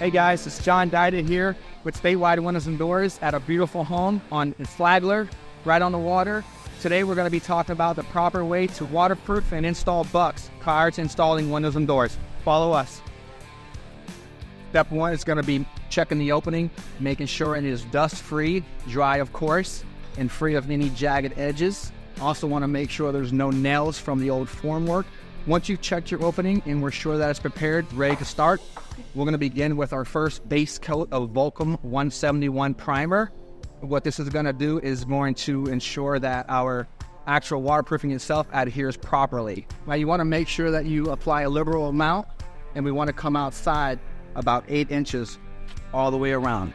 Hey guys, it's John Dyda here with Statewide Windows Doors at a beautiful home in Flagler, right on the water. Today we're going to be talking about the proper way to waterproof and install bucks prior to installing windows and doors. Follow us. Step one is going to be checking the opening, making sure it is dust-free, dry of course, and free of any jagged edges. Also want to make sure there's no nails from the old formwork. Once you've checked your opening and we're sure that it's prepared, ready to start, we're going to begin with our first base coat of Vulkem 171 primer. What this is going to do is going to ensure that our actual waterproofing itself adheres properly. Now you want to make sure that you apply a liberal amount, and we want to come outside about 8 inches all the way around.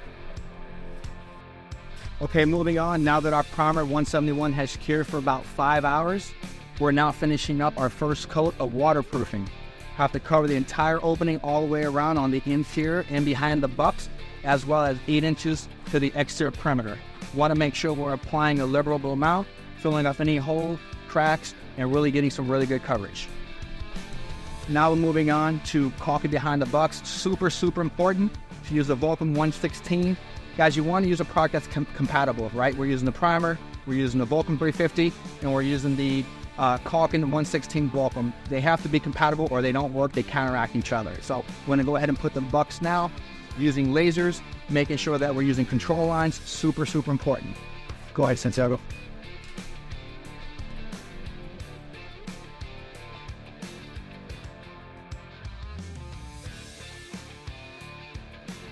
Okay, moving on. Now that our primer 171 has cured for about 5 hours, we're now finishing up our first coat of waterproofing. Have to cover the entire opening all the way around on the interior and behind the bucks, as well as 8 inches to the exterior perimeter. Want to make sure we're applying a liberal amount, filling up any hole, cracks, and really getting some really good coverage. Now we're moving on to caulking behind the bucks. Super important to use the Vulkem 116. Guys, you want to use a product that's compatible, right? We're using the primer, we're using the Vulkem 350, and we're using the Caulking 116 Vulkem. They have to be compatible or they don't work, they counteract each other. So we're going to go ahead and put the bucks now using lasers, making sure that we're using control lines. Super important. Go ahead, Santiago.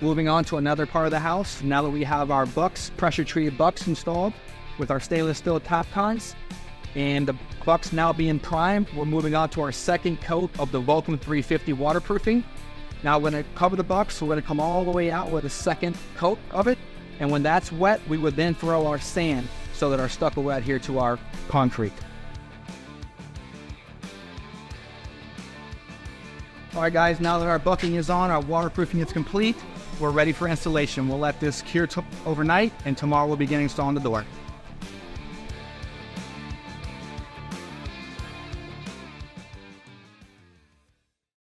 Moving on to another part of the house. Now that we have our bucks, pressure treated bucks installed with our stainless steel top cons, and the bucks now being primed, we're moving on to our second coat of the Vulkem 350 waterproofing. Now we're going to cover the bucks, we're going to come all the way out with a second coat of it, and when that's wet, we would then throw our sand so that our stucco will adhere to our concrete. Alright guys, now that our bucking is on, our waterproofing is complete, we're ready for installation. We'll let this cure overnight, and tomorrow we'll begin installing the door.